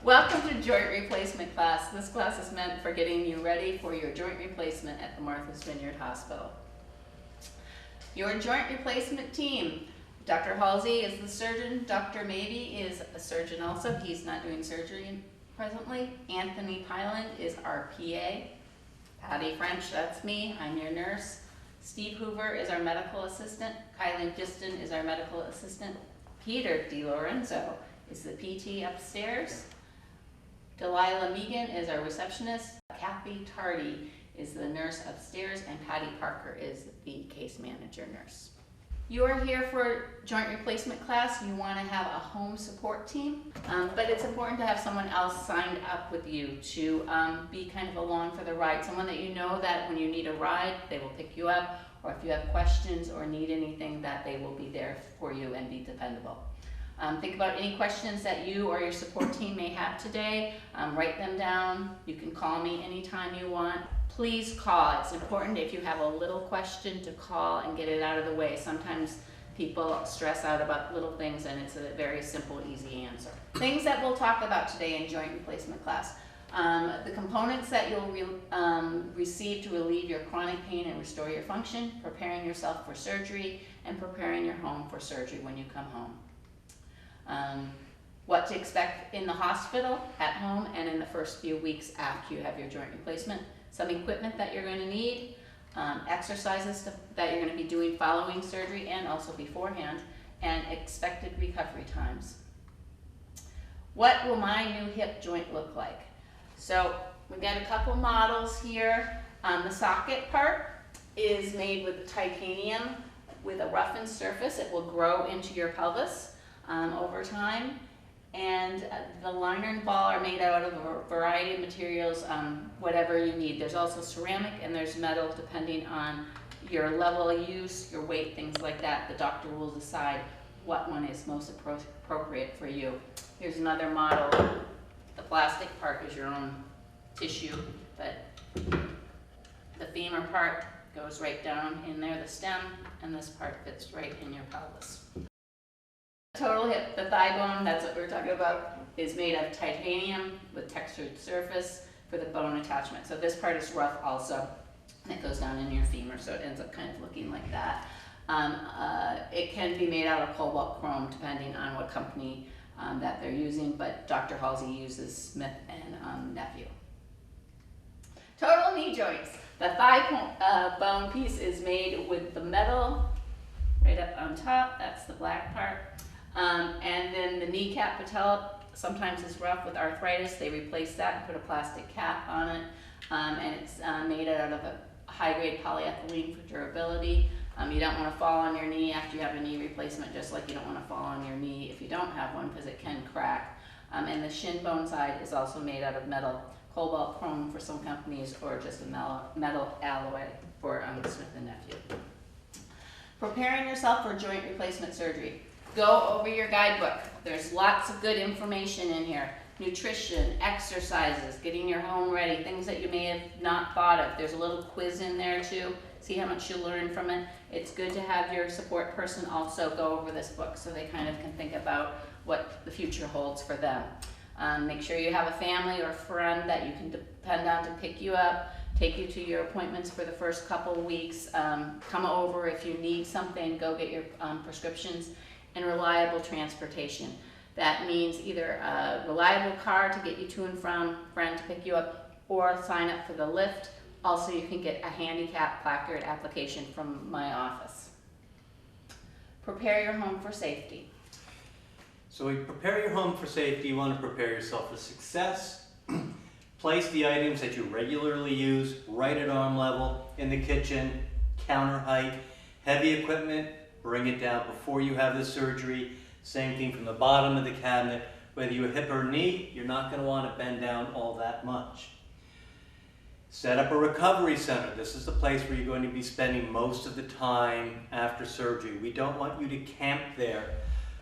Welcome to joint replacement class. This class is meant for getting you ready for your joint replacement at the Martha's Vineyard Hospital. Your joint replacement team. Dr. Halsey is the surgeon. Dr. Mabey is a surgeon also. He's not doing surgery presently. Anthony Pyland is our PA. Patty French, that's me. I'm your nurse. Steve Hoover is our medical assistant. Kylie Giston is our medical assistant. Peter DiLorenzo is the PT upstairs. Delilah Megan is our receptionist. Kathy Tardy is the nurse upstairs, and Patty Parker is the case manager nurse. You are here for joint replacement class. You want to have a home support team, but it's important to have someone else signed up with you to be kind of along for the ride. Someone that you know that when you need a ride, they will pick you up, or if you have questions or need anything, that they will be there for you and be dependable. Think about any questions that you or your support team may have today. Write them down. You can call me anytime you want. Please call. It's important if you have a little question to call and get it out of the way. Sometimes people stress out about little things and it's a very simple, easy answer. Things that we'll talk about today in joint replacement class. The components that you'll receive to relieve your chronic pain and restore your function, preparing yourself for surgery, and preparing your home for surgery when you come home. What to expect in the hospital, at home, and in the first few weeks after you have your joint replacement. Some equipment that you're going to need, exercises that you're going to be doing following surgery and also beforehand, and expected recovery times. What will my new hip joint look like? So we've got a couple models here. The socket part is made with titanium with a roughened surface. It will grow into your pelvis over time. And the liner and ball are made out of a variety of materials, whatever you need. There's also ceramic and there's metal depending on your level of use, your weight, things like that. The doctor will decide what one is most appropriate for you. Here's another model. The plastic part is your own tissue, but the femur part goes right down in there, the stem, and this part fits right in your pelvis. Total hip, the thigh bone, that's what we're talking about, is made of titanium with textured surface for the bone attachment. So this part is rough also, and it goes down in your femur, so it ends up kind of looking like that. It can be made out of cobalt chrome depending on what company that they're using, but Dr. Halsey uses Smith and Nephew. Total knee joints. The thigh bone piece is made with the metal right up on top, that's the black part. And then the kneecap patella sometimes is rough with arthritis. They replace that and put a plastic cap on it. And it's made out of a high-grade polyethylene for durability. You don't want to fall on your knee after you have a knee replacement, just like you don't want to fall on your knee if you don't have one, because it can crack. And the shin bone side is also made out of metal, cobalt chrome for some companies, or just a metal alloy for Smith & Nephew. Preparing yourself for joint replacement surgery. Go over your guidebook. There's lots of good information in here. Nutrition, exercises, getting your home ready, things that you may have not thought of. There's a little quiz in there too. See how much you learn from it. It's good to have your support person also go over this book so they kind of can think about what the future holds for them. Make sure you have a family or friend that you can depend on to pick you up, take you to your appointments for the first couple of weeks. Come over if you need something, go get your prescriptions. And reliable transportation. That means either a reliable car to get you to and from, friend to pick you up, or sign up for the lift. Also, you can get a handicap placard application from my office. Prepare your home for safety. So we prepare your home for safety. You want to prepare yourself for success. Place the items that you regularly use right at arm level in the kitchen, counter height. Heavy equipment, bring it down before you have the surgery. Same thing from the bottom of the cabinet. Whether you have hip or knee, you're not going to want to bend down all that much. Set up a recovery center. This is the place where you're going to be spending most of the time after surgery. We don't want you to camp there,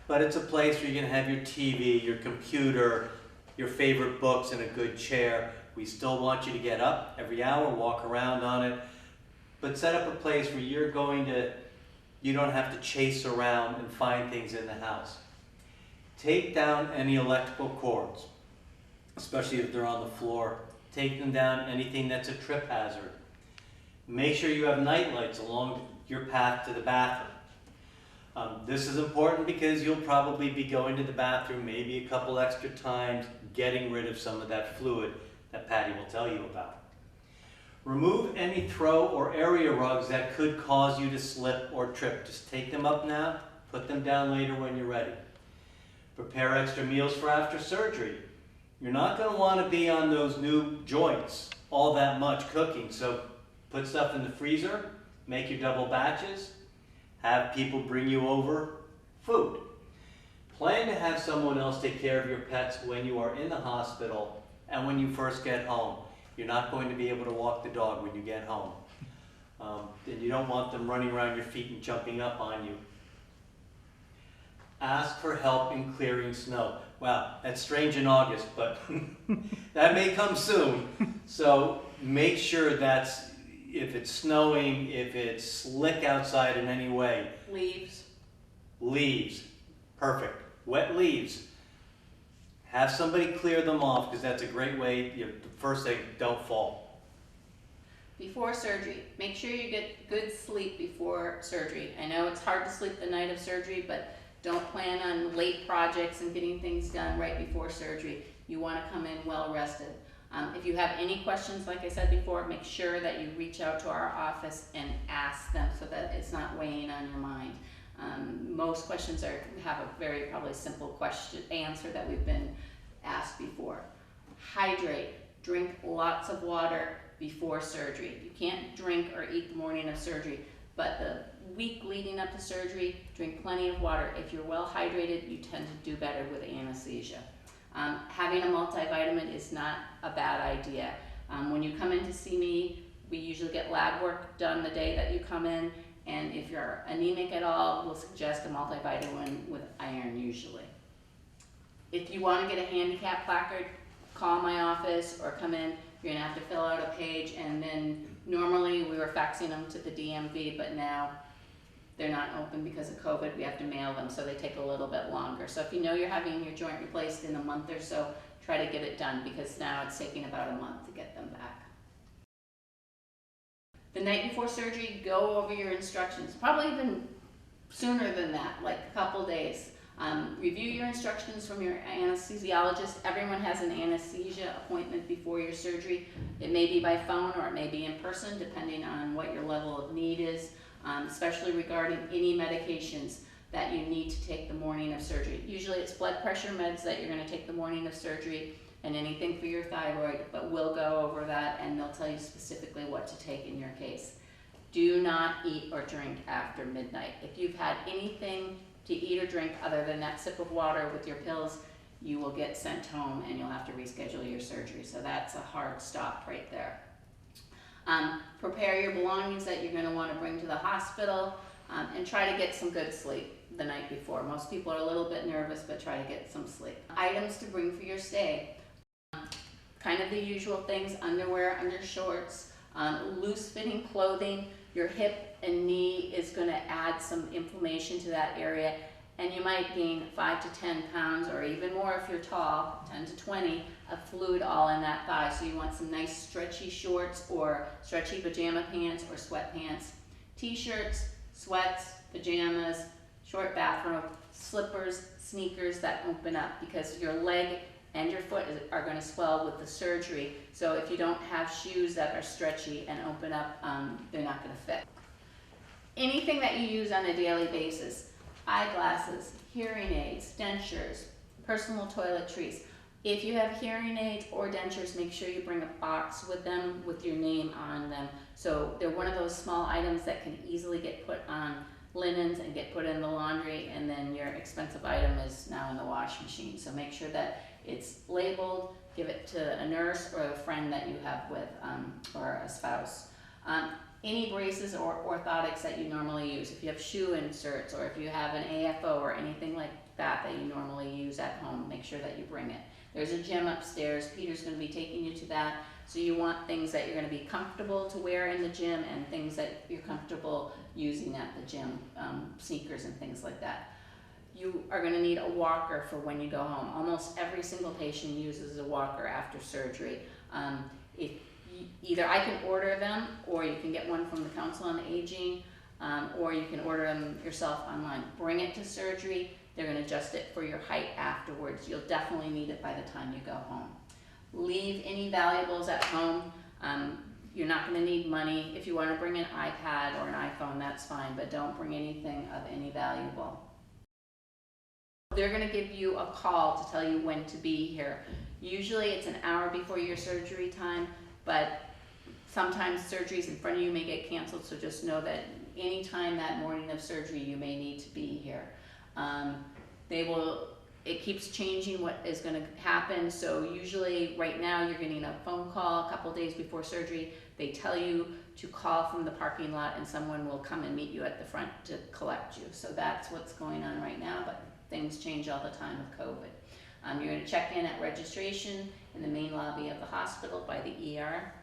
but it's a place where you're going to have your TV, your computer, your favorite books, and a good chair. We still want you to get up every hour, walk around on it, but set up a place where you don't have to chase around and find things in the house. Take down any electrical cords. especially if they're on the floor. Take them down, anything that's a trip hazard. Make sure you have night lights along your path to the bathroom. This is important because you'll probably be going to the bathroom maybe a couple extra times, getting rid of some of that fluid that Patty will tell you about. Remove any throw or area rugs that could cause you to slip or trip. Just take them up now, put them down later when you're ready. Prepare extra meals for after surgery. You're not going to want to be on those new joints all that much cooking, so put stuff in the freezer, make your double batches, have people bring you over food. Plan to have someone else take care of your pets when you are in the hospital and when you first get home. You're not going to be able to walk the dog when you get home. And you don't want them running around your feet and jumping up on you. Ask for help in clearing snow. Wow, that's strange in August, but that may come soon. So make sure that's, if it's snowing, if it's slick outside in any way. Leaves, perfect. Wet leaves. Have somebody clear them off because that's a great way, the first thing, don't fall. Before surgery, make sure you get good sleep before surgery. I know it's hard to sleep the night of surgery, but don't plan on late projects and getting things done right before surgery. You want to come in well rested. If you have any questions, like I said before, make sure that you reach out to our office and ask them so that it's not weighing on your mind. Most questions have a very probably simple answer that we've been asked before. Hydrate, drink lots of water before surgery. You can't drink or eat the morning of surgery, but the week leading up to surgery, drink plenty of water. If you're well hydrated, you tend to do better with anesthesia. Having a multivitamin is not a bad idea. When you come in to see me, we usually get lab work done the day that you come in, and if you're anemic at all, we'll suggest a multivitamin with iron usually. If you want to get a handicap placard, call my office or come in. You're going to have to fill out a page, and then normally we were faxing them to the DMV, but now they're not open because of COVID. We have to mail them, so they take a little bit longer. So if you know you're having your joint replaced in a month or so, try to get it done because now it's taking about a month to get them back. The night before surgery, go over your instructions. Probably even sooner than that, like a couple days. Review your instructions from your anesthesiologist. Everyone has an anesthesia appointment before your surgery. It may be by phone or it may be in person, depending on what your level of need is, especially regarding any medications that you need to take the morning of surgery. Usually it's blood pressure meds that you're going to take the morning of surgery and anything for your thyroid, but we'll go over that and they'll tell you specifically what to take in your case. Do not eat or drink after midnight. If you've had anything to eat or drink other than that sip of water with your pills, you will get sent home and you'll have to reschedule your surgery. So that's a hard stop right there. Prepare your belongings that you're going to want to bring to the hospital, and try to get some good sleep the night before. Most people are a little bit nervous, but try to get some sleep. Items to bring for your stay. Kind of the usual things: underwear, undershorts, loose fitting clothing. Your hip and knee is going to add some inflammation to that area, and you might gain 5 to 10 pounds or even more if you're tall, 10 to 20, of fluid all in that thigh. So you want some nice stretchy shorts or stretchy pajama pants or sweatpants, t-shirts, sweats, pajamas, short bathrobe, slippers, sneakers that open up, because your leg and your foot are going to swell with the surgery. So if you don't have shoes that are stretchy and open up, they're not going to fit. Anything that you use on a daily basis: eyeglasses, hearing aids, dentures, personal toiletries. If you have hearing aids or dentures, make sure you bring a box with them with your name on them. So they're one of those small items that can easily get put on linens and get put in the laundry, and then your expensive item is now in the wash machine. So make sure that it's labeled, give it to a nurse or a friend that you have with, or a spouse. Any braces or orthotics that you normally use. If you have shoe inserts or if you have an AFO or anything like that that you normally use at home, make sure that you bring it. There's a gym upstairs. Peter's going to be taking you to that. So you want things that you're going to be comfortable to wear in the gym and things that you're comfortable using at the gym, sneakers and things like that. you are going to need a walker for when you go home. Almost every single patient uses a walker after surgery. If either I can order them, or you can get one from the Council on Aging, or you can order them yourself online. Bring it to surgery. They're going to adjust it for your height afterwards. You'll definitely need it by the time you go home. Leave any valuables at home. You're not going to need money. If you want to bring an iPad or an iPhone, that's fine, but don't bring anything of any valuable. They're going to give you a call to tell you when to be here. Usually it's an hour before your surgery time, but sometimes surgeries in front of you may get canceled, so just know that anytime that morning of surgery you may need to be here. It keeps changing what is going to happen, so usually right now you're getting a phone call a couple days before surgery. They tell you to call from the parking lot and someone will come and meet you at the front to collect you. So that's what's going on right now, but things change all the time with COVID. You're going to check in at registration in the main lobby of the hospital by the ER,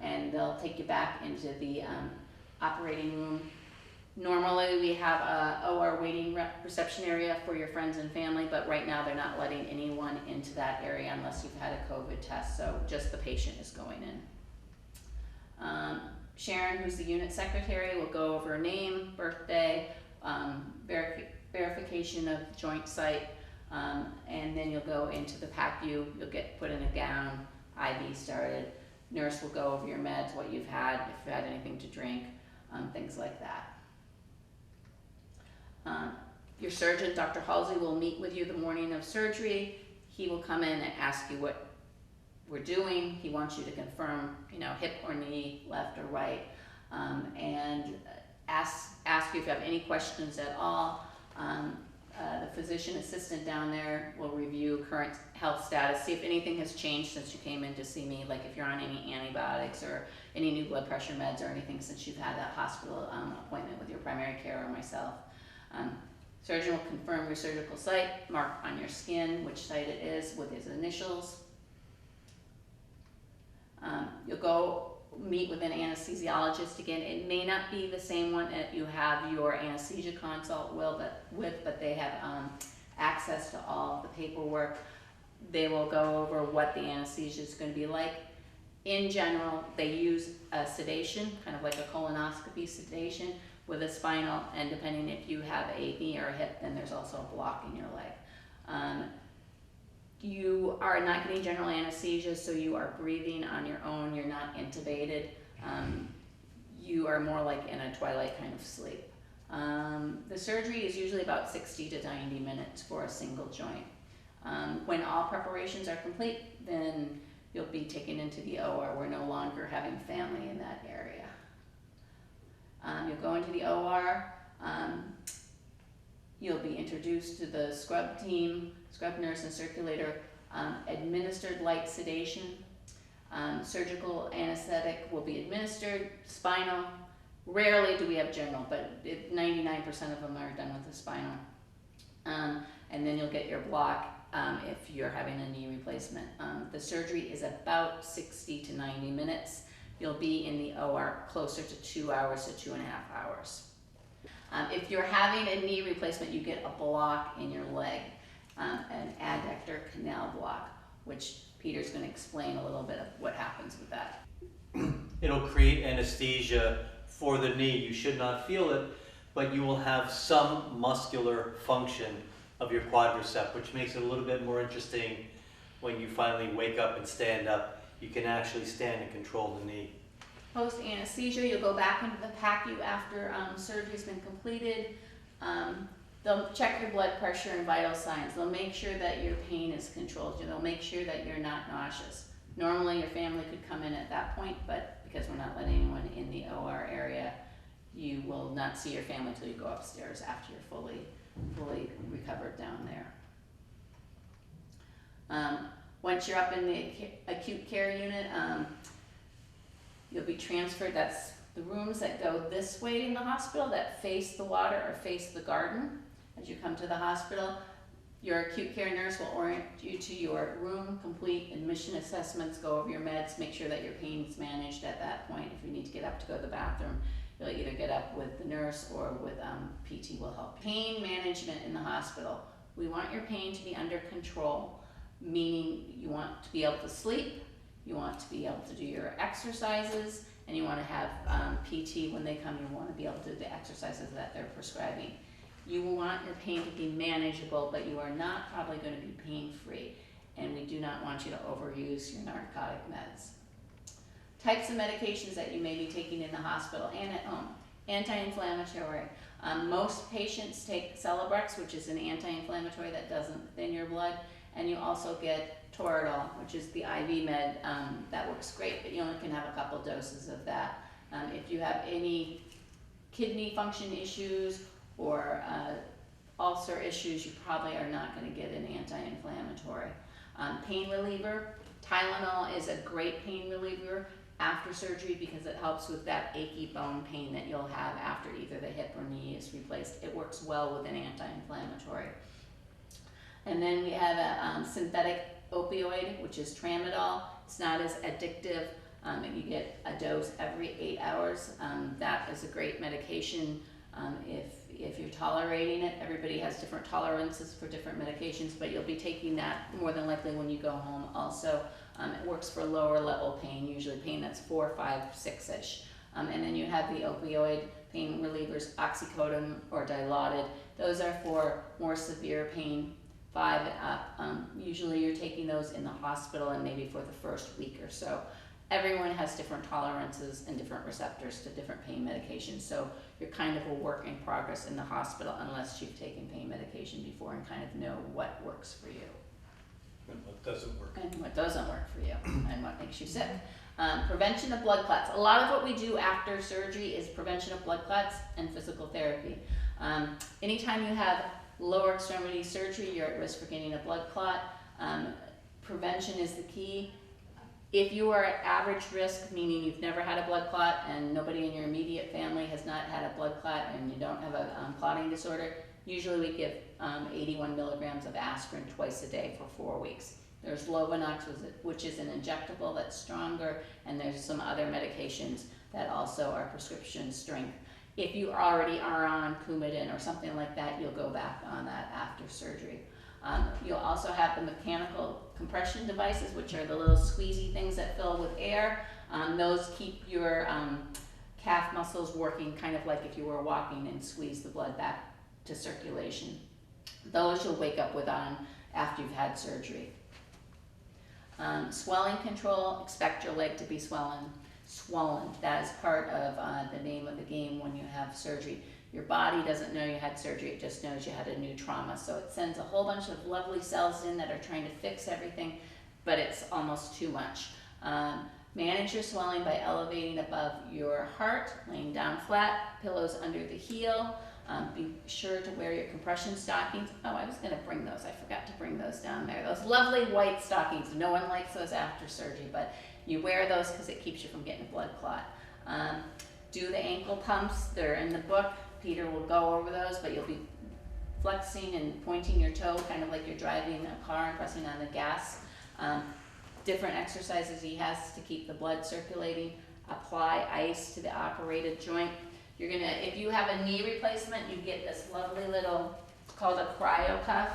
and they'll take you back into the operating room. Normally we have a OR waiting reception area for your friends and family, but right now they're not letting anyone into that area unless you've had a COVID test, so just the patient is going in. Sharon, who's the unit secretary, will go over name, birthday, verification of joint site, and then you'll go into the PACU. You'll get put in a gown, IV started. Nurse will go over your meds, what you've had, if you've had anything to drink, things like that. Your surgeon, Dr. Halsey, will meet with you the morning of surgery. He will come in and ask you what we're doing. He wants you to confirm, hip or knee, left or right, and ask you if you have any questions at all. The physician assistant down there will review current health status, see if anything has changed since you came in to see me, like if you're on any antibiotics or any new blood pressure meds or anything since you've had that hospital appointment with your primary care or myself. Surgeon will confirm your surgical site, mark on your skin which site it is with his initials. You'll go meet with an anesthesiologist again. It may not be the same one that you have your anesthesia consult with, but they have access to all of the paperwork. They will go over what the anesthesia is going to be like. In general, they use a sedation, kind of like a colonoscopy sedation, with a spinal, and depending if you have a knee or a hip, then there's also a block in your leg. You are not getting general anesthesia, so you are breathing on your own. You're not intubated. You are more like in a twilight kind of sleep. The surgery is usually about 60 to 90 minutes for a single joint. When all preparations are complete, then you'll be taken into the OR. We're no longer having family in that area. You'll go into the OR. You'll be introduced to the scrub team, scrub nurse and circulator, administered light sedation. Surgical anesthetic will be administered, spinal. Rarely do we have general, but 99% of them are done with the spinal. And then you'll get your block if you're having a knee replacement. The surgery is about 60 to 90 minutes. You'll be in the OR closer to 2 hours to 2.5 hours. If you're having a knee replacement, you get a block in your leg, an adductor canal block, which Peter's going to explain a little bit of what happens with that. It'll create anesthesia for the knee. You should not feel it, but you will have some muscular function of your quadricep, which makes it a little bit more interesting when you finally wake up and stand up. You can actually stand and control the knee. Post anesthesia, you'll go back into the PACU after surgery's been completed. They'll check your blood pressure and vital signs. They'll make sure that your pain is controlled. They'll make sure that you're not nauseous. Normally your family could come in at that point, but because we're not letting anyone in the OR area, you will not see your family until you go upstairs after you're fully recovered down there. Once you're up in the acute care unit, you'll be transferred. That's the rooms that go this way in the hospital that face the water or face the garden. As you come to the hospital, your acute care nurse will orient you to your room, complete admission assessments, go over your meds, make sure that your pain's managed at that point. If you need to get up to go to the bathroom, You'll either get up with the nurse or with PT will help. Pain management in the hospital. We want your pain to be under control, meaning you want to be able to sleep, you want to be able to do your exercises, and you want to have PT when they come. You want to be able to do the exercises that they're prescribing. You want your pain to be manageable, but you are not probably going to be pain-free, and we do not want you to overuse your narcotic meds. Types of medications that you may be taking in the hospital and at home. Anti-inflammatory. Most patients take Celebrex, which is an anti-inflammatory that doesn't thin your blood, and you also get Toradol, which is the IV med that works great, but you only can have a couple doses of that. If you have any kidney function issues or ulcer issues, you probably are not going to get an anti-inflammatory. Pain reliever. Tylenol is a great pain reliever after surgery because it helps with that achy bone pain that you'll have after either the hip or knee is replaced. It works well with an anti-inflammatory. And then we have a synthetic opioid, which is tramadol. It's not as addictive, and you get a dose every 8 hours. That is a great medication if you're tolerating it. Everybody has different tolerances for different medications, but you'll be taking that more than likely when you go home also. It works for lower level pain, usually pain that's 4, 5, 6-ish. And then you have the opioid pain relievers, oxycodone or Dilaudid. Those are for more severe pain, 5 and up. Usually you're taking those in the hospital and maybe for the first week or so. Everyone has different tolerances and different receptors to different pain medications, so you're kind of a work in progress in the hospital unless you've taken pain medication before and kind of know what works for you. And what doesn't work. And what doesn't work for you and what makes you sick. Prevention of blood clots. A lot of what we do after surgery is prevention of blood clots and physical therapy. Anytime you have lower extremity surgery, you're at risk for getting a blood clot. Prevention is the key. If you are at average risk, meaning you've never had a blood clot and nobody in your immediate family has not had a blood clot and you don't have a clotting disorder, usually we give 81 milligrams of aspirin twice a day for 4 weeks. There's Lovenox, which is an injectable that's stronger, and there's some other medications that also are prescription strength. If you already are on Coumadin or something like that, you'll go back on that after surgery. You'll also have the mechanical compression devices, which are the little squeezy things that fill with air. Those keep your calf muscles working kind of like if you were walking and squeeze the blood back to circulation. Those you'll wake up with on after you've had surgery. Swelling control, expect your leg to be swollen. That is part of the name of the game when you have surgery. Your body doesn't know you had surgery, it just knows you had a new trauma. So it sends a whole bunch of lovely cells in that are trying to fix everything, but it's almost too much. Manage your swelling by elevating above your heart, laying down flat, pillows under the heel. Be sure to wear your compression stockings. Oh, I was going to bring those. I forgot to bring those down there. Those lovely white stockings. No one likes those after surgery, but you wear those because it keeps you from getting a blood clot. Do the ankle pumps. They're in the book. Peter will go over those, but you'll be flexing and pointing your toe, kind of like you're driving a car and pressing on the gas. Different exercises he has to keep the blood circulating. Apply ice to the operated joint. You're gonna, if you have a knee replacement, you get this lovely little, it's called a cryo cuff,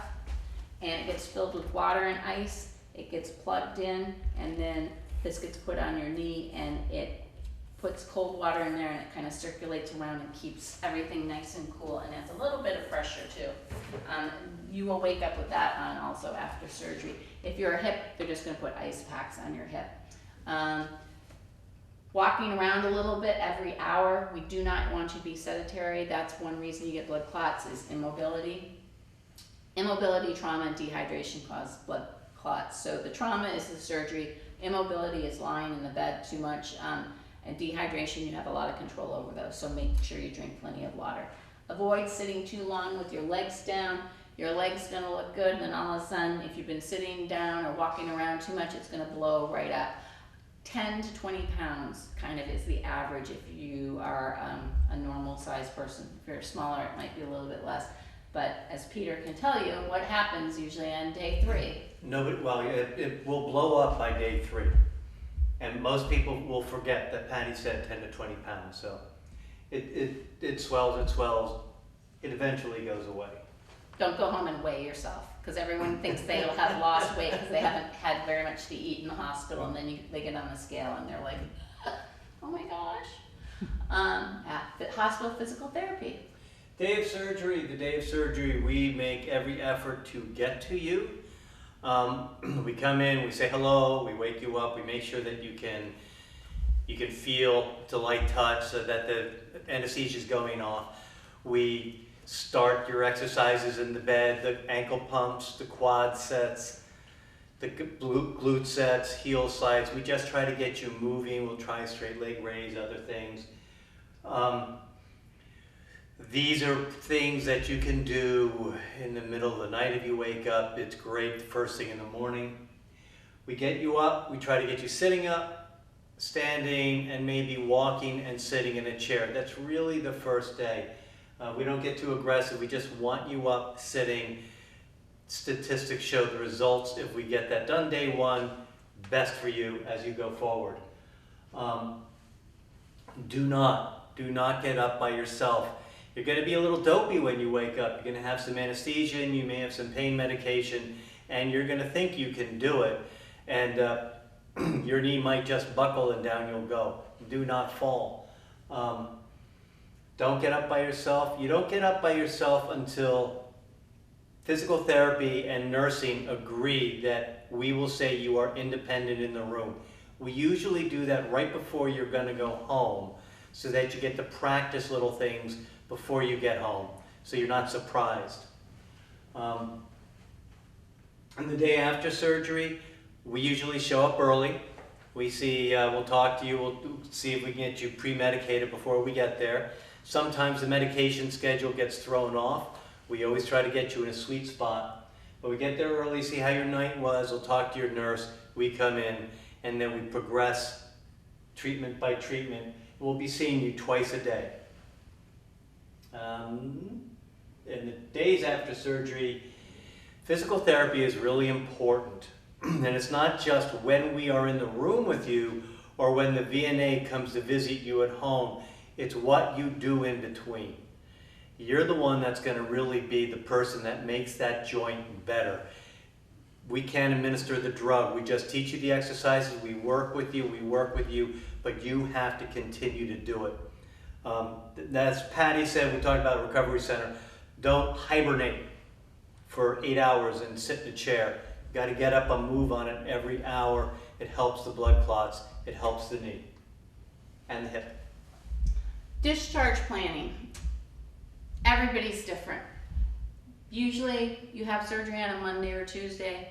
and it gets filled with water and ice. It gets plugged in, and then this gets put on your knee, and it puts cold water in there, and it kind of circulates around and keeps everything nice and cool, and adds a little bit of pressure too. You will wake up with that on also after surgery. If you're a hip, they're just gonna put ice packs on your hip. Walking around a little bit every hour. We do not want you to be sedentary. That's one reason you get blood clots is immobility. Immobility, trauma, and dehydration cause blood clots. So the trauma is the surgery. Immobility is lying in the bed too much. And dehydration, you have a lot of control over those. So make sure you drink plenty of water. Avoid sitting too long with your legs down. Your leg's gonna look good, and then all of a sudden, if you've been sitting down or walking around too much, it's gonna blow right up. 10 to 20 pounds kind of is the average if you are a normal sized person. If you're smaller, it might be a little bit less. But as Peter can tell you, what happens usually on day 3? Well, it will blow up by day 3. And most people will forget that Patty said 10 to 20 pounds. So It swells, it eventually goes away. Don't go home and weigh yourself, because everyone thinks they'll have lost weight because they haven't had very much to eat in the hospital, and then they get on the scale and they're like, oh my gosh. At hospital physical therapy. The day of surgery, we make every effort to get to you. We come in, we say hello, we wake you up, we make sure that you can feel the light touch so that the anesthesia is going off. We start your exercises in the bed, the ankle pumps, the quad sets, the glute sets, heel slides. We just try to get you moving. We'll try straight leg raise, other things. These are things that you can do in the middle of the night if you wake up. It's great the first thing in the morning. We get you up, we try to get you sitting up, standing, and maybe walking and sitting in a chair. That's really the first day. We don't get too aggressive, we just want you up, sitting. Statistics show the results. If we get that done day one, best for you as you go forward. Do not get up by yourself. You're going to be a little dopey when you wake up. You're going to have some anesthesia and you may have some pain medication, and you're going to think you can do it, and your knee might just buckle and down you'll go. Do not fall. Don't get up by yourself. You don't get up by yourself until physical therapy and nursing agree that we will say you are independent in the room. We usually do that right before you're going to go home so that you get to practice little things before you get home, so you're not surprised. And the day after surgery, we usually show up early. We see, we'll talk to you, we'll see if we can get you pre-medicated before we get there. Sometimes the medication schedule gets thrown off. We always try to get you in a sweet spot. But we get there early, see how your night was, we'll talk to your nurse, we come in, and then we progress treatment by treatment. We'll be seeing you twice a day. In the days after surgery, physical therapy is really important. And it's not just when we are in the room with you or when the VNA comes to visit you at home. It's what you do in between. You're the one that's going to really be the person that makes that joint better. We can't administer the drug. We just teach you the exercises. We work with you, but you have to continue to do it. As Patty said, we talked about a recovery center. Don't hibernate for 8 hours and sit in a chair. You got to get up and move on it every hour. It helps the blood clots. It helps the knee and the hip. Discharge planning. Everybody's different. Usually you have surgery on a Monday or Tuesday.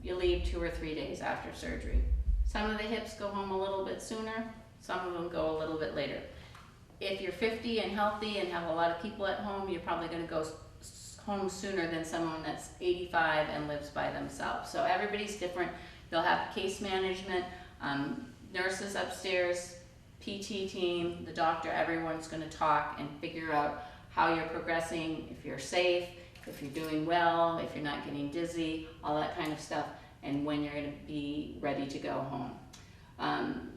You leave 2 or 3 days after surgery. Some of the hips go home a little bit sooner. Some of them go a little bit later. If you're 50 and healthy and have a lot of people at home, you're probably going to go home sooner than someone that's 85 and lives by themselves. So everybody's different. They'll have case management, nurses upstairs, PT team, the doctor, everyone's going to talk and figure out how you're progressing, if you're safe, if you're doing well, if you're not getting dizzy, all that kind of stuff, and when you're going to be ready to go home.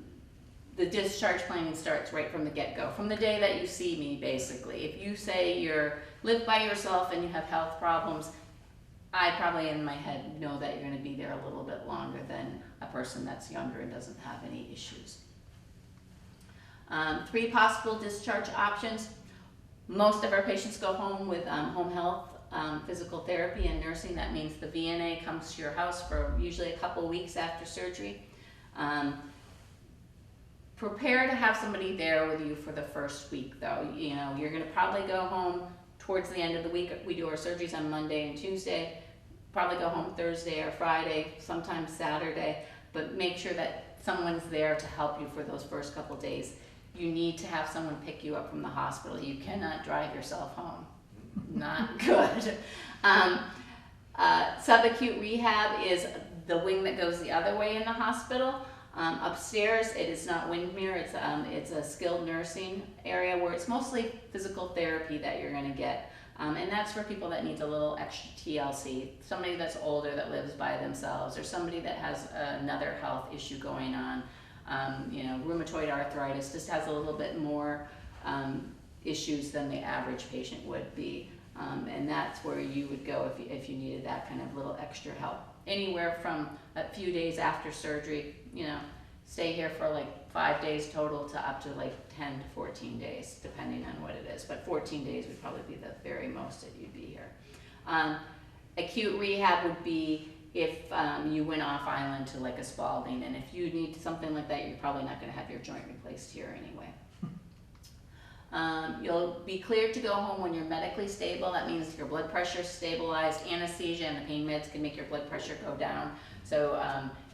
The discharge planning starts right from the get-go, from the day that you see me, basically. If you say you live by yourself and you have health problems, I probably in my head know that you're going to be there a little bit longer than a person that's younger and doesn't have any issues. 3 possible discharge options. Most of our patients go home with home health, physical therapy, and nursing. That means the VNA comes to your house for usually a couple weeks after surgery. Prepare to have somebody there with you for the first week, though. You know, you're going to probably go home towards the end of the week. We do our surgeries on Monday and Tuesday. Probably go home Thursday or Friday, sometimes Saturday, but make sure that someone's there to help you for those first couple days. You need to have someone pick you up from the hospital. You cannot drive yourself home. Not good. Subacute rehab is the wing that goes the other way in the hospital. Upstairs, it is not Windmere. It's a skilled nursing area where it's mostly physical therapy that you're going to get. And that's for people that needs a little extra TLC. Somebody that's older that lives by themselves, or somebody that has another health issue going on. You know, rheumatoid arthritis just has a little bit more issues than the average patient would be. And that's where you would go if you needed that kind of little extra help. Anywhere from a few days after surgery, stay here for like 5 days total to up to like 10 to 14 days, depending on what it is. But 14 days would probably be the very most that you'd be here. Acute rehab would be if you went off island to like a Spalding, and if you need something like that, you're probably not going to have your joint replaced here anyway. You'll be cleared to go home when you're medically stable. That means your blood pressure is stabilized, anesthesia and the pain meds can make your blood pressure go down. So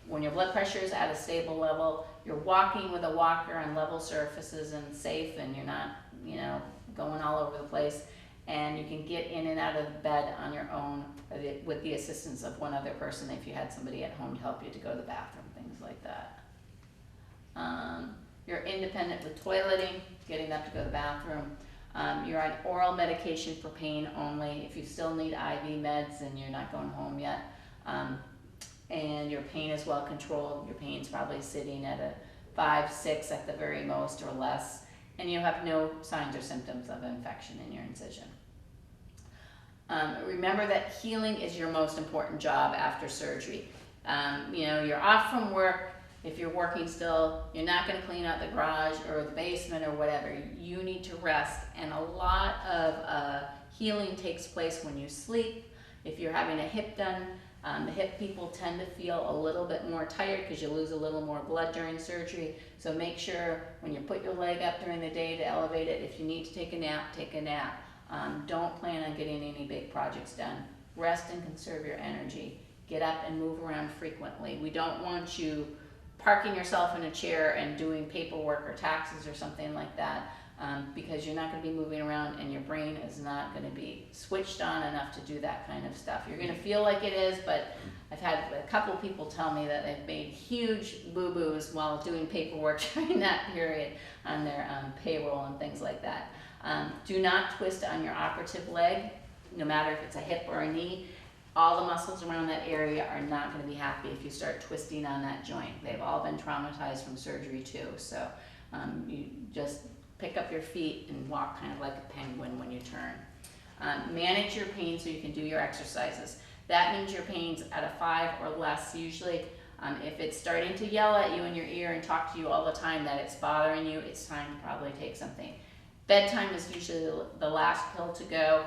when your blood pressure is at a stable level, you're walking with a walker on level surfaces and safe, and you're not, going all over the place. And you can get in and out of bed on your own with the assistance of one other person if you had somebody at home to help you to go to the bathroom, things like that. You're independent with toileting, getting up to go to the bathroom. You're on oral medication for pain only. If you still need IV meds and you're not going home yet, and your pain is well controlled, your pain's probably sitting at a 5, 6 at the very most or less, and you have no signs or symptoms of infection in your incision. Remember that healing is your most important job after surgery. You're off from work. If you're working still, you're not going to clean out the garage or the basement or whatever. You need to rest, and a lot of healing takes place when you sleep. If you're having a hip done, the hip people tend to feel a little bit more tired because you lose a little more blood during surgery. So make sure when you put your leg up during the day to elevate it, if you need to take a nap, take a nap. Don't plan on getting any big projects done. Rest and conserve your energy. Get up and move around frequently. We don't want you parking yourself in a chair and doing paperwork or taxes or something like that, because you're not going to be moving around and your brain is not going to be switched on enough to do that kind of stuff. You're going to feel like it is, but I've had a couple people tell me that they've made huge boo-boos while doing paperwork during that period on their payroll and things like that. Do not twist on your operative leg, no matter if it's a hip or a knee. All the muscles around that area are not going to be happy if you start twisting on that joint. They've all been traumatized from surgery too. So you just pick up your feet and walk kind of like a penguin when you turn. Manage your pain so you can do your exercises. That means your pain's at a 5 or less usually. If it's starting to yell at you in your ear and talk to you all the time that it's bothering you, it's time to probably take something. Bedtime is usually the last pill to go.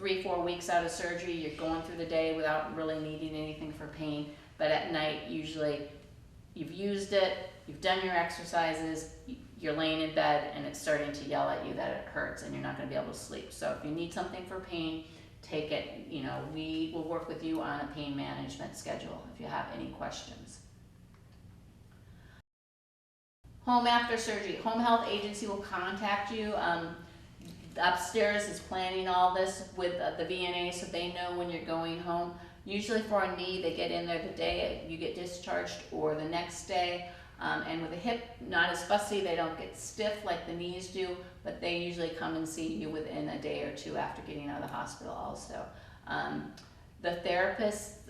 3-4 weeks out of surgery, you're going through the day without really needing anything for pain, but at night usually you've used it, you've done your exercises, you're laying in bed and it's starting to yell at you that it hurts and you're not going to be able to sleep. So if you need something for pain, take it. We will work with you on a pain management schedule if you have any questions. Home after surgery. Home health agency will contact you. Upstairs is planning all this with the VNA so they know when you're going home. Usually for a knee, they get in there the day you get discharged or the next day. And with a hip, not as fussy, they don't get stiff like the knees do, but they usually come and see you within a day or two after getting out of the hospital also. The therapist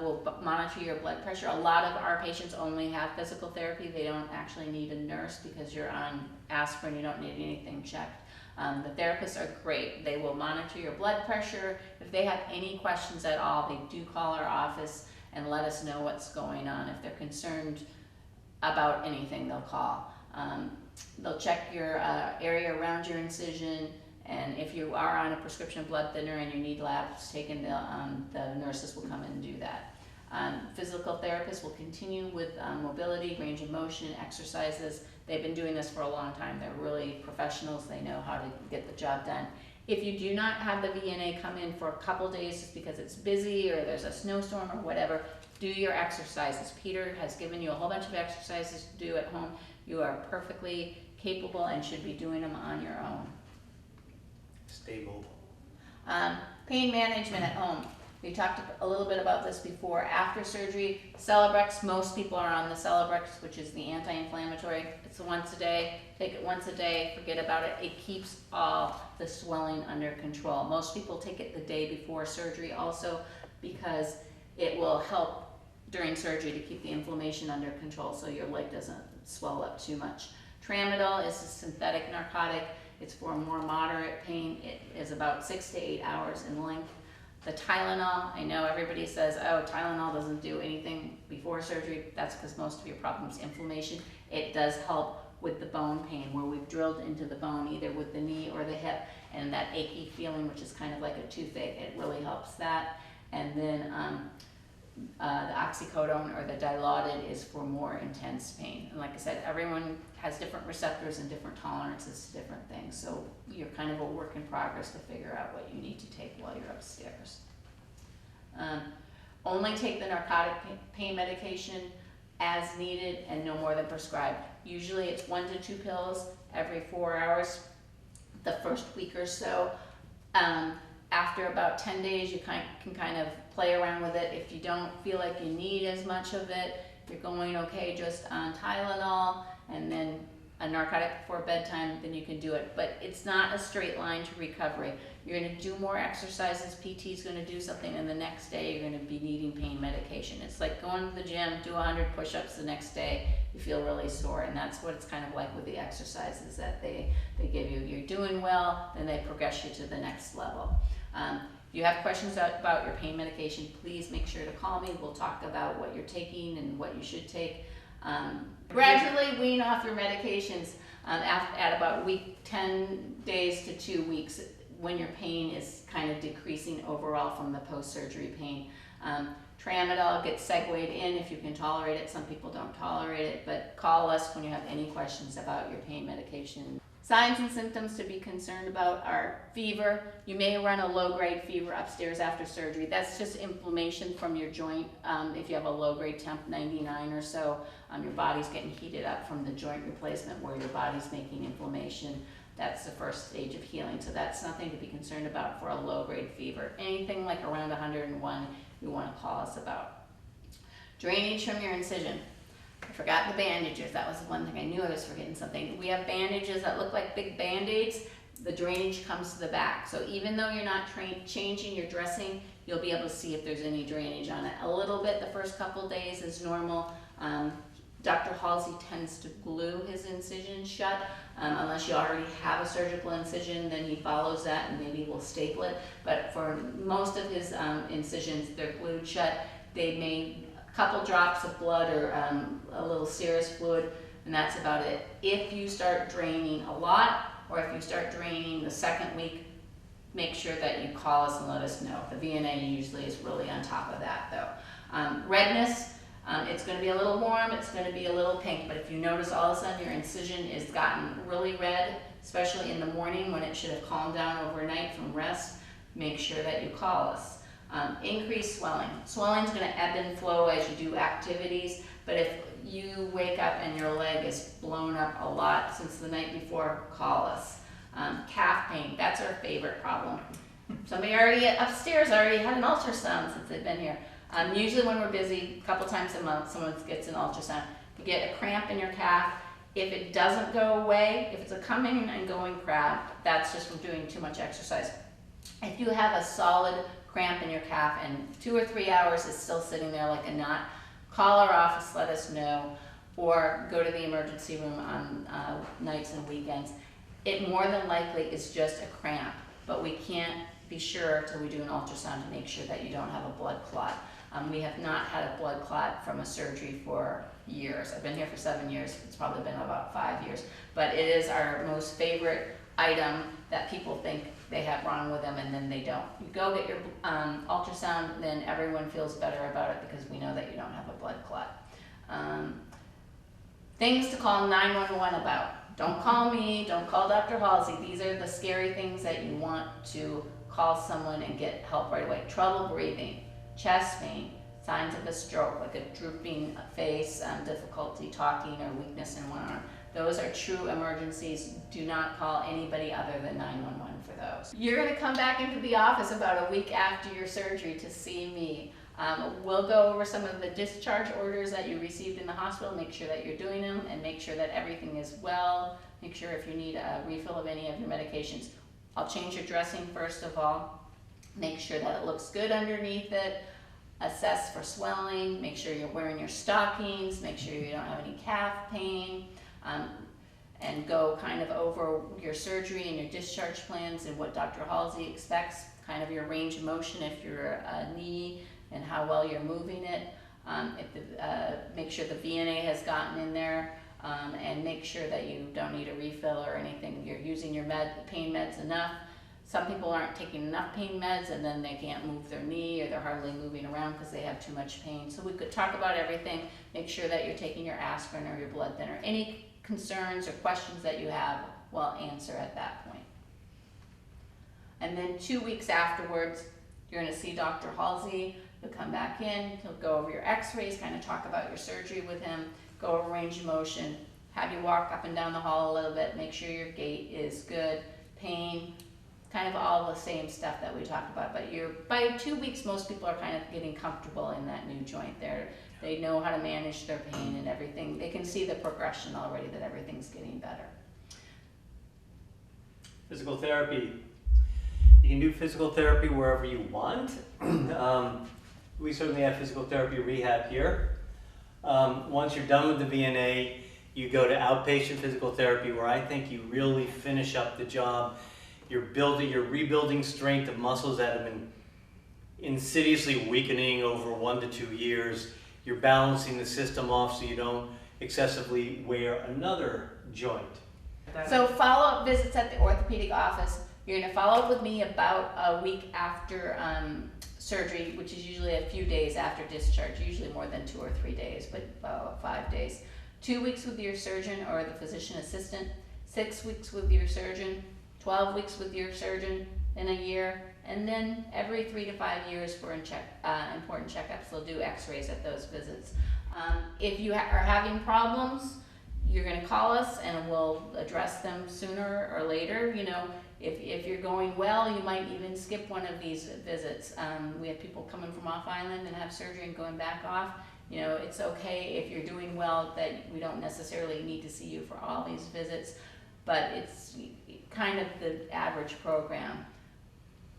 will monitor your blood pressure. A lot of our patients only have physical therapy. They don't actually need a nurse because you're on aspirin, you don't need anything checked. The therapists are great. They will monitor your blood pressure. If they have any questions at all, they do call our office and let us know what's going on. If they're concerned about anything, they'll call. They'll check your area around your incision, and if you are on a prescription blood thinner and you need labs taken, the nurses will come in and do that. Physical therapists will continue with mobility, range of motion, exercises. They've been doing this for a long time. They're really professionals. They know how to get the job done. If you do not have the VNA come in for a couple days just because it's busy or there's a snowstorm or whatever, do your exercises. Peter has given you a whole bunch of exercises to do at home. You are perfectly capable and should be doing them on your own. Stable. Pain management at home. We talked a little bit about this before. After surgery, Celebrex, most people are on the Celebrex, which is the anti-inflammatory. It's once a day. Take it once a day, forget about it. It keeps all the swelling under control. Most people take it the day before surgery also because it will help during surgery to keep the inflammation under control so your leg doesn't swell up too much. Tramadol is a synthetic narcotic. It's for more moderate pain. It is about 6 to 8 hours in length. The Tylenol, I know everybody says, oh, Tylenol doesn't do anything before surgery. That's because most of your problem is inflammation. It does help with the bone pain, where we've drilled into the bone, either with the knee or the hip, and that achy feeling, which is kind of like a toothache, it really helps that. And then the oxycodone or the Dilaudid is for more intense pain. And like I said, everyone has different receptors and different tolerances to different things. So you're kind of a work in progress to figure out what you need to take while you're upstairs. Only take the narcotic pain medication as needed and no more than prescribed. Usually it's 1 to 2 pills every 4 hours the first week or so. After about 10 days, you can kind of play around with it. If you don't feel like you need as much of it, you're going okay just on Tylenol and then a narcotic before bedtime, then you can do it. But it's not a straight line to recovery. You're going to do more exercises, PT's going to do something, and the next day you're going to be needing pain medication. It's like going to the gym, do 100 push-ups the next day, you feel really sore, and that's what it's kind of like with the exercises that they give you. You're doing well, then they progress you to the next level. If you have questions about your pain medication, please make sure to call me. We'll talk about what you're taking and what you should take. Gradually wean off your medications at about week 10 days to 2 weeks, when your pain is kind of decreasing overall from the post-surgery pain. Tramadol gets segued in if you can tolerate it. Some people don't tolerate it, but call us when you have any questions about your pain medication. Signs and symptoms to be concerned about are fever. You may run a low-grade fever upstairs after surgery. That's just inflammation from your joint. If you have a low-grade temp 99 or so, your body's getting heated up from the joint replacement where your body's making inflammation. That's the first stage of healing, so that's nothing to be concerned about for a low-grade fever. Anything like around 101, you want to call us about. Drainage from your incision. I forgot the bandages. That was one thing I knew I was forgetting something. We have bandages that look like big Band-Aids. The drainage comes to the back. So even though you're not changing your dressing, you'll be able to see if there's any drainage on it. A little bit the first couple days is normal. Dr. Halsey tends to glue his incision shut. Unless you already have a surgical incision, then he follows that and maybe will staple it. But for most of his incisions, they're glued shut. They may couple drops of blood or a little serous fluid, and that's about it. If you start draining a lot, or if you start draining the second week, make sure that you call us and let us know. The VNA usually is really on top of that though. Redness, it's going to be a little warm, it's going to be a little pink, but if you notice all of a sudden your incision is gotten really red, especially in the morning when it should have calmed down overnight from rest, make sure that you call us. Increased swelling. Swelling is going to ebb and flow as you do activities, but if you wake up and your leg is blown up a lot since the night before, call us. Calf pain, that's our favorite problem. Somebody already upstairs already had an ultrasound since they've been here. Usually when we're busy, a couple times a month, someone gets an ultrasound. You get a cramp in your calf. If it doesn't go away, if it's a coming and going cramp, that's just from doing too much exercise. If you have a solid cramp in your calf and 2 or 3 hours is still sitting there like a knot, call our office, let us know, or go to the emergency room on nights and weekends. It more than likely is just a cramp, but we can't be sure till we do an ultrasound to make sure that you don't have a blood clot. We have not had a blood clot from a surgery for years. I've been here for 7 years. It's probably been about 5 years, but it is our most favorite item that people think they have wrong with them and then they don't. You go get your ultrasound, then everyone feels better about it because we know that you don't have a blood clot. Things to call 911 about. Don't call me, don't call Dr. Halsey. These are the scary things that you want to call someone and get help right away. Trouble breathing, chest pain, signs of a stroke, like a drooping face, difficulty talking, or weakness in one arm. Those are true emergencies. Do not call anybody other than 911 for those. You're going to come back into the office about a week after your surgery to see me. We'll go over some of the discharge orders that you received in the hospital, make sure that you're doing them, and make sure that everything is well. Make sure if you need a refill of any of your medications. I'll change your dressing first of all. Make sure that it looks good underneath it. Assess for swelling. Make sure you're wearing your stockings. Make sure you don't have any calf pain. and go kind of over your surgery and your discharge plans and what Dr. Halsey expects, kind of your range of motion if you're a knee and how well you're moving it. Make sure the VNA has gotten in there, and make sure that you don't need a refill or anything. You're using your pain meds enough. Some people aren't taking enough pain meds and then they can't move their knee, or they're hardly moving around because they have too much pain. So we could talk about everything. Make sure that you're taking your aspirin or your blood thinner. Any concerns or questions that you have, we'll answer at that point. And then 2 weeks afterwards, you're going to see Dr. Halsey. You'll come back in, he'll go over your x-rays, kind of talk about your surgery with him, go over range of motion, have you walk up and down the hall a little bit, make sure your gait is good, pain, kind of all the same stuff that we talked about. But by 2 weeks, most people are kind of getting comfortable in that new joint there. They know how to manage their pain and everything. They can see the progression already, that everything's getting better. Physical therapy. You can do physical therapy wherever you want. We certainly have physical therapy rehab here. Once you're done with the VNA, you go to outpatient physical therapy, where I think you really finish up the job. You're rebuilding strength of muscles that have been insidiously weakening over 1 to 2 years. You're balancing the system off so you don't excessively wear another joint. So follow-up visits at the orthopedic office. You're going to follow up with me about a week after surgery, which is usually a few days after discharge, usually more than 2 or 3 days, but about 5 days. 2 weeks with your surgeon or the physician assistant, 6 weeks with your surgeon, 12 weeks with your surgeon in a year, and then every 3 to 5 years for important checkups. They'll do x-rays at those visits. If you are having problems, you're going to call us and we'll address them sooner or later. You know, if you're going well, you might even skip one of these visits. We have people coming from off island and have surgery and going back off. You know, it's okay if you're doing well that we don't necessarily need to see you for all these visits, but it's kind of the average program.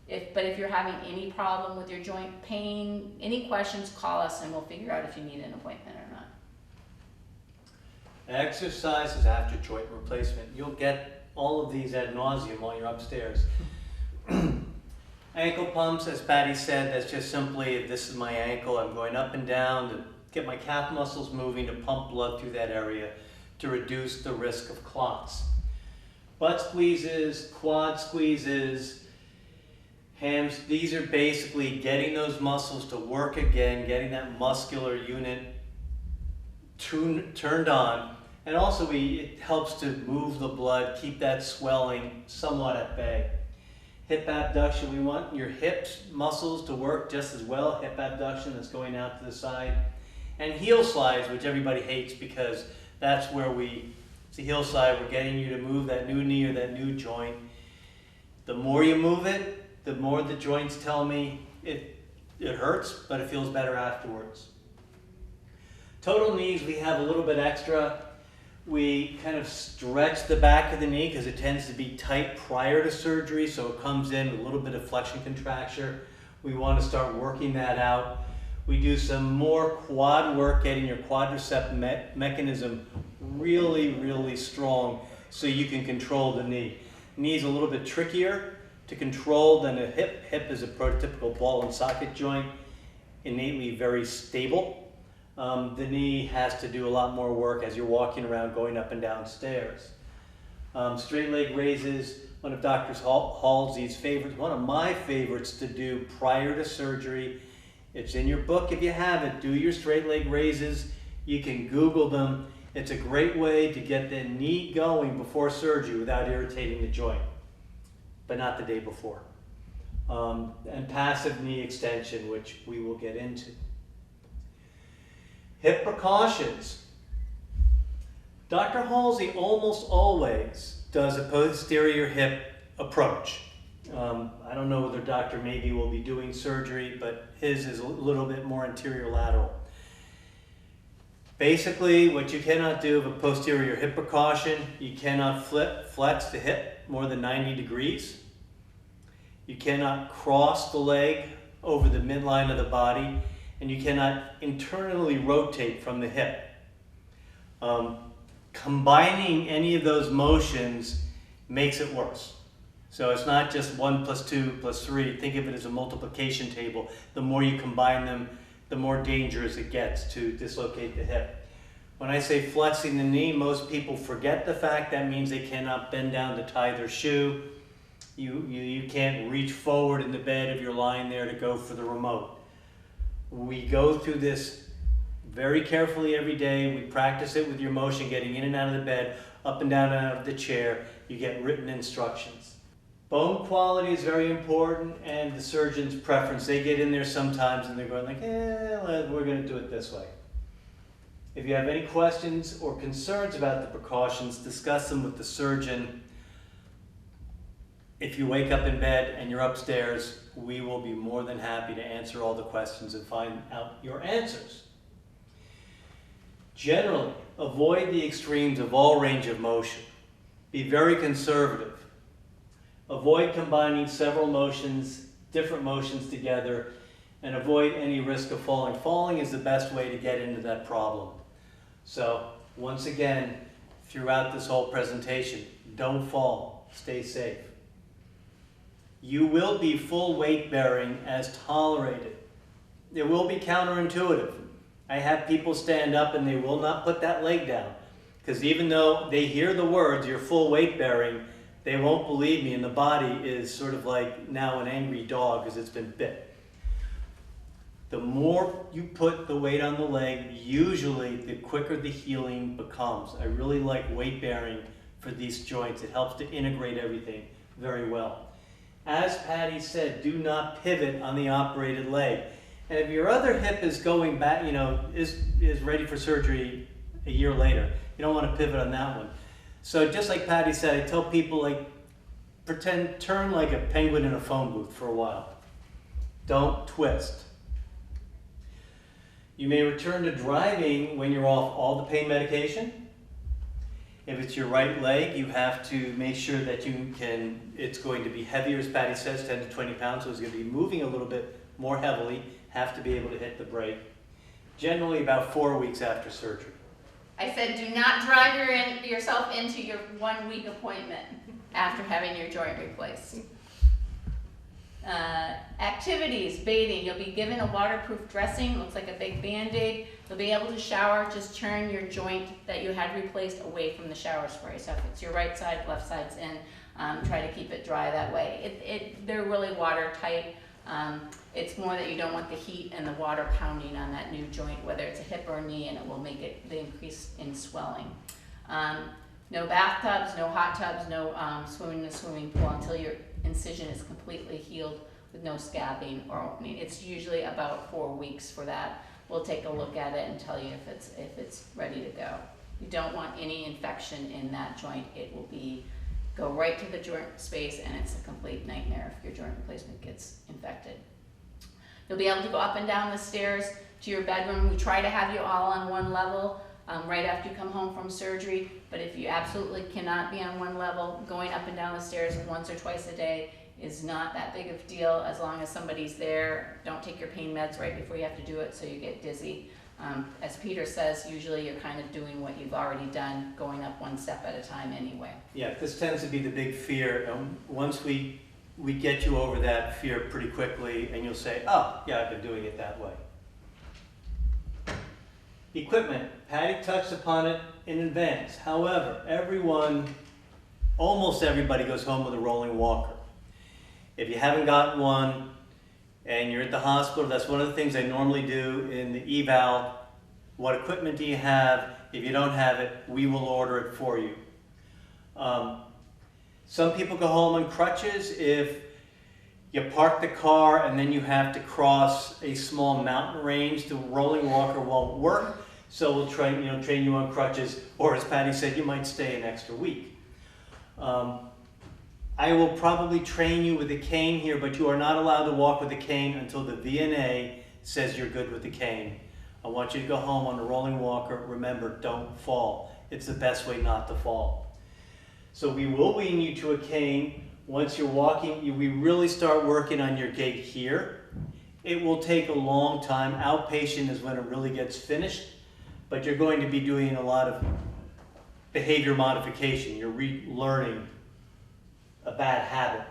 But if you're having any problem with your joint pain, any questions, call us and we'll figure out if you need an appointment or not. Exercises after joint replacement. You'll get all of these ad nauseum while you're upstairs. Ankle pumps, as Patty said, that's just simply, if this is my ankle, I'm going up and down to get my calf muscles moving, to pump blood through that area to reduce the risk of clots. Butt squeezes, quad squeezes, hams, these are basically getting those muscles to work again, getting that muscular unit turned on. And also it helps to move the blood, keep that swelling somewhat at bay. Hip abduction, we want your hips muscles to work just as well, hip abduction that's going out to the side. And heel slides, which everybody hates because that's where it's a heel slide, we're getting you to move that new knee or that new joint. The more you move it, the more the joints tell me it hurts, but it feels better afterwards. Total knees, we have a little bit extra. We kind of stretch the back of the knee because it tends to be tight prior to surgery, so it comes in with a little bit of flexion contracture. We want to start working that out. We do some more quad work, getting your quadricep mechanism really, really strong so you can control the knee. Knee is a little bit trickier to control than a hip. Hip is a prototypical ball and socket joint, innately very stable. The knee has to do a lot more work as you're walking around, going up and down stairs. Straight leg raises, one of Dr. Halsey's favorites, one of my favorites to do prior to surgery. It's in your book if you have it. Do your straight leg raises. You can Google them. It's a great way to get the knee going before surgery without irritating the joint, but not the day before. And passive knee extension, which we will get into. Hip precautions. Dr. Halsey almost always does a posterior hip approach. I don't know whether Dr. Maybe will be doing surgery, but his is a little bit more anterior lateral. Basically, what you cannot do of a posterior hip precaution, you cannot flex the hip more than 90 degrees. You cannot cross the leg over the midline of the body, and you cannot internally rotate from the hip. combining any of those motions makes it worse. So it's not just 1 + 2 + 3. Think of it as a multiplication table. The more you combine them, the more dangerous it gets to dislocate the hip. When I say flexing the knee, most people forget the fact that means they cannot bend down to tie their shoe. You can't reach forward in the bed if you're lying there to go for the remote. We go through this very carefully every day. We practice it with your motion, getting in and out of the bed, up and down and out of the chair. You get written instructions. Bone quality is very important, and the surgeon's preference. They get in there sometimes and they're going like, we're going to do it this way. If you have any questions or concerns about the precautions, discuss them with the surgeon. If you wake up in bed and you're upstairs, we will be more than happy to answer all the questions and find out your answers. Generally, avoid the extremes of all range of motion. Be very conservative. Avoid combining several motions, different motions together, and avoid any risk of falling. Falling is the best way to get into that problem. So, once again, throughout this whole presentation, don't fall, stay safe. You will be full weight bearing as tolerated. It will be counterintuitive. I have people stand up and they will not put that leg down, because even though they hear the words, you're full weight bearing, they won't believe me, and the body is sort of like now an angry dog because it's been bit. The more you put the weight on the leg, usually the quicker the healing becomes. I really like weight bearing for these joints. It helps to integrate everything very well. As Patty said, do not pivot on the operated leg. And if your other hip is going back, is ready for surgery a year later, you don't want to pivot on that one. So just like Patty said, I tell people, turn like a penguin in a phone booth for a while. Don't twist. You may return to driving when you're off all the pain medication. If it's your right leg, you have to make sure that it's going to be heavier, as Patty says, 10 to 20 pounds, so it's going to be moving a little bit more heavily, have to be able to hit the brake. Generally about 4 weeks after surgery. I said do not drive yourself into your 1 week appointment after having your joint replaced. Activities, bathing, you'll be given a waterproof dressing, looks like a big Band-Aid. You'll be able to shower, just turn your joint that you had replaced away from the shower spray. So if it's your right side, left side's in, try to keep it dry that way. They're really watertight. It's more that you don't want the heat and the water pounding on that new joint, whether it's a hip or a knee, and it will make the increase in swelling. No bathtubs, no hot tubs, no swimming in a swimming pool until your incision is completely healed with no scabbing or opening. It's usually about 4 weeks for that. We'll take a look at it and tell you if it's ready to go. You don't want any infection in that joint. It will go right to the joint space, and it's a complete nightmare if your joint replacement gets infected. You'll be able to go up and down the stairs to your bedroom. We try to have you all on one level right after you come home from surgery, but if you absolutely cannot be on one level, going up and down the stairs once or twice a day is not that big of a deal as long as somebody's there. Don't take your pain meds right before you have to do it so you get dizzy. As Peter says, usually you're kind of doing what you've already done, going up one step at a time anyway. Yeah, this tends to be the big fear. Once we get you over that fear pretty quickly, and you'll say, oh, yeah, I've been doing it that way. Equipment. Patty touched upon it in advance. However, almost everybody goes home with a rolling walker. If you haven't gotten one and you're at the hospital, that's one of the things I normally do in the eval. What equipment do you have? If you don't have it, we will order it for you. Some people go home on crutches. If you park the car and then you have to cross a small mountain range, the rolling walker won't work. So we'll train you on crutches, or as Patty said, you might stay an extra week. I will probably train you with a cane here, but you are not allowed to walk with a cane until the VNA says you're good with the cane. I want you to go home on a rolling walker. Remember, don't fall. It's the best way not to fall. So we will wean you to a cane. Once you're walking, we really start working on your gait here. It will take a long time. Outpatient is when it really gets finished, but you're going to be doing a lot of behavior modification. You're relearning a bad habit.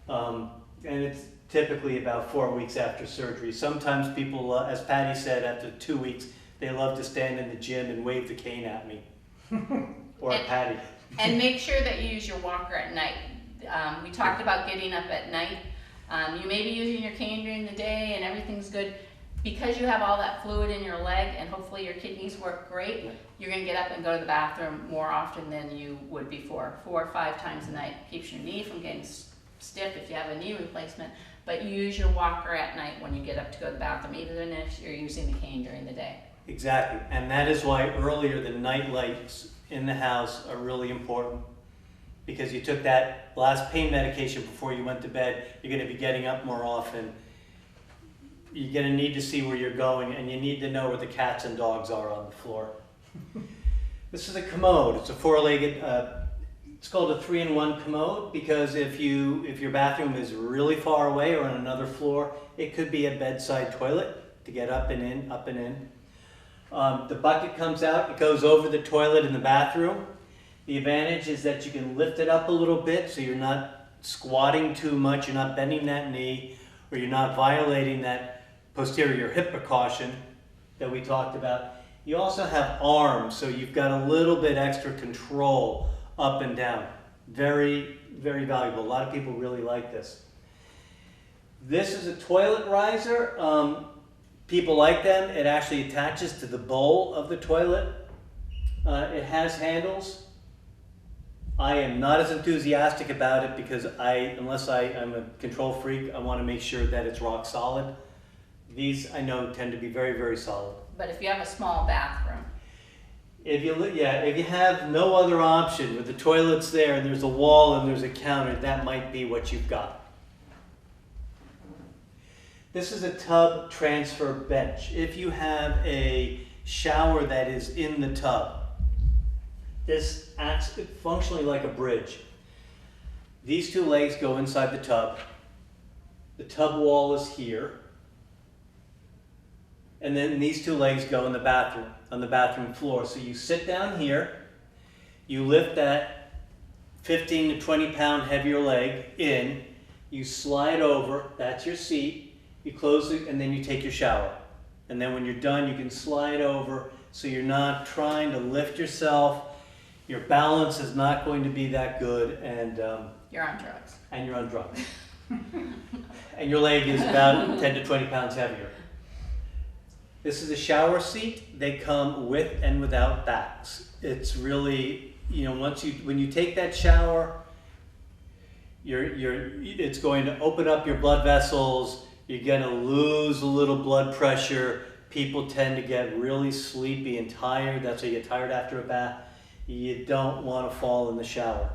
And it's typically about 4 weeks after surgery. Sometimes people, as Patty said, after 2 weeks, they love to stand in the gym and wave the cane at me. Or Patty. And make sure that you use your walker at night. We talked about getting up at night. You may be using your cane during the day and everything's good. Because you have all that fluid in your leg and hopefully your kidneys work great, you're going to get up and go to the bathroom more often than you would before. 4 or 5 times a night. Keeps your knee from getting stiff if you have a knee replacement. But you use your walker at night when you get up to go to the bathroom, even if you're using the cane during the day. Exactly. And that is why earlier the night lights in the house are really important. Because you took that last pain medication before you went to bed, you're going to be getting up more often. You're going to need to see where you're going, and you need to know where the cats and dogs are on the floor. This is a commode. It's a 4-legged, it's called a 3-in-1 commode because if your bathroom is really far away or on another floor, it could be a bedside toilet to get up and in, up and in. The bucket comes out, it goes over the toilet in the bathroom. The advantage is that you can lift it up a little bit so you're not squatting too much, you're not bending that knee, or you're not violating that posterior hip precaution that we talked about. You also have arms, so you've got a little bit extra control up and down. Very, very valuable. A lot of people really like this. This is a toilet riser. People like them. It actually attaches to the bowl of the toilet. It has handles. I am not as enthusiastic about it because unless I'm a control freak, I want to make sure that it's rock solid. These, I know, tend to be very, very solid. But if you have a small bathroom. If you have no other option, with the toilet's there and there's a wall and there's a counter, that might be what you've got. This is a tub transfer bench. If you have a shower that is in the tub, this acts functionally like a bridge. These 2 legs go inside the tub. The tub wall is here. And then these 2 legs go in the bathroom, on the bathroom floor. So you sit down here, you lift that 15 to 20 pound heavier leg in, you slide over, that's your seat, you close it, and then you take your shower. And then when you're done, you can slide over so you're not trying to lift yourself. Your balance is not going to be that good, and You're on drugs. And you're on drugs. And your leg is about 10 to 20 pounds heavier. This is a shower seat. They come with and without backs. It's really, when you take that shower, it's going to open up your blood vessels. You're going to lose a little blood pressure. People tend to get really sleepy and tired. That's why you get tired after a bath. You don't want to fall in the shower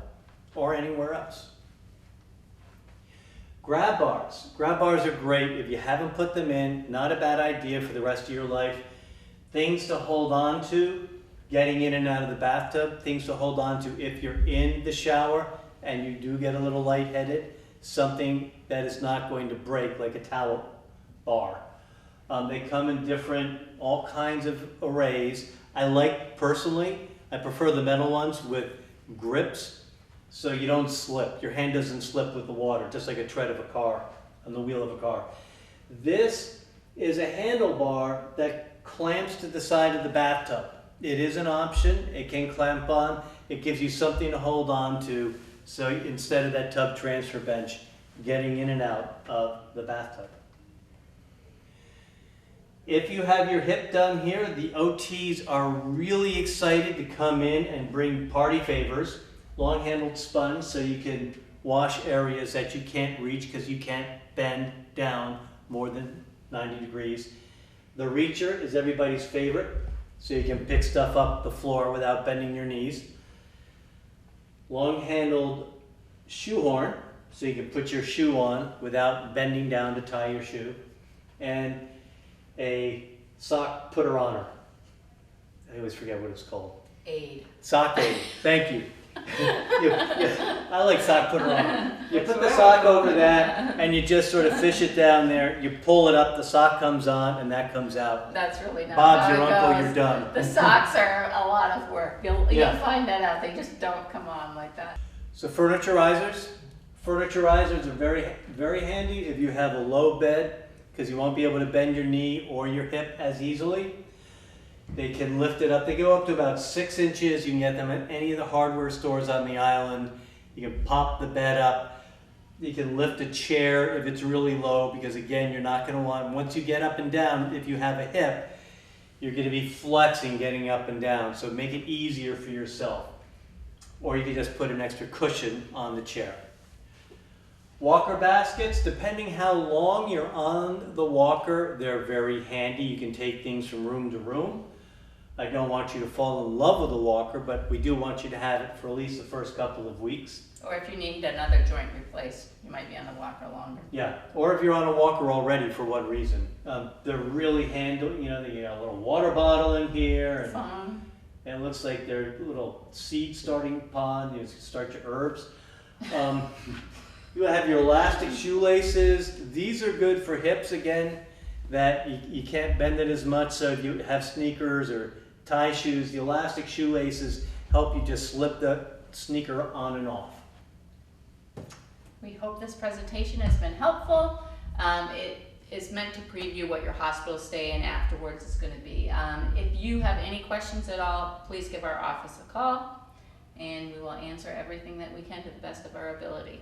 or anywhere else. Grab bars. Grab bars are great. If you haven't put them in, not a bad idea for the rest of your life. Things to hold on to, getting in and out of the bathtub. Things to hold on to if you're in the shower and you do get a little lightheaded. Something that is not going to break, like a towel bar. They come in all kinds of arrays. Personally, I prefer the metal ones with grips. So you don't slip. Your hand doesn't slip with the water, just like a tread of a car, on the wheel of a car. This is a handlebar that clamps to the side of the bathtub. It is an option. It can clamp on. It gives you something to hold on to. So instead of that tub transfer bench, getting in and out of the bathtub. If you have your hip done here, the OTs are really excited to come in and bring party favors. Long-handled sponge so you can wash areas that you can't reach because you can't bend down more than 90 degrees. The reacher is everybody's favorite, so you can pick stuff up the floor without bending your knees. Long-handled shoehorn, so you can put your shoe on without bending down to tie your shoe. And a sock putter-oner. I always forget what it's called. Aid. Sock aid, thank you. I like sock putter on. You put the sock over that and you just sort of fish it down there. You pull it up, the sock comes on, and that comes out. That's really not Bob's how your it uncle, goes. you're done. The socks are a lot of work. You'll Yeah. find that out. They just don't come on like that. So furniturizers. Furniturizers are very, very handy if you have a low bed, because you won't be able to bend your knee or your hip as easily. They can lift it up. They go up to about 6 inches. You can get them at any of the hardware stores on the island. You can pop the bed up. You can lift a chair if it's really low, because again, you're not going to want, once you get up and down, if you have a hip, you're going to be flexing getting up and down. So make it easier for yourself. Or you can just put an extra cushion on the chair. Walker baskets, depending how long you're on the walker, they're very handy. You can take things from room to room. I don't want you to fall in love with a walker, but we do want you to have it for at least the first couple of weeks. Or if you need another joint replaced, you might be on the walker longer. Yeah, or if you're on a walker already for one reason. They're really handy, you know, they got a little water bottle in here. Fun. And it looks like they're little seed starting pond, you start your herbs. You have your elastic shoelaces. These are good for hips again, that you can't bend it as much, so if you have sneakers or tie shoes, the elastic shoelaces help you just slip the sneaker on and off. We hope this presentation has been helpful. It is meant to preview what your hospital stay and afterwards is going to be. If you have any questions at all, please give our office a call, and we will answer everything that we can to the best of our ability.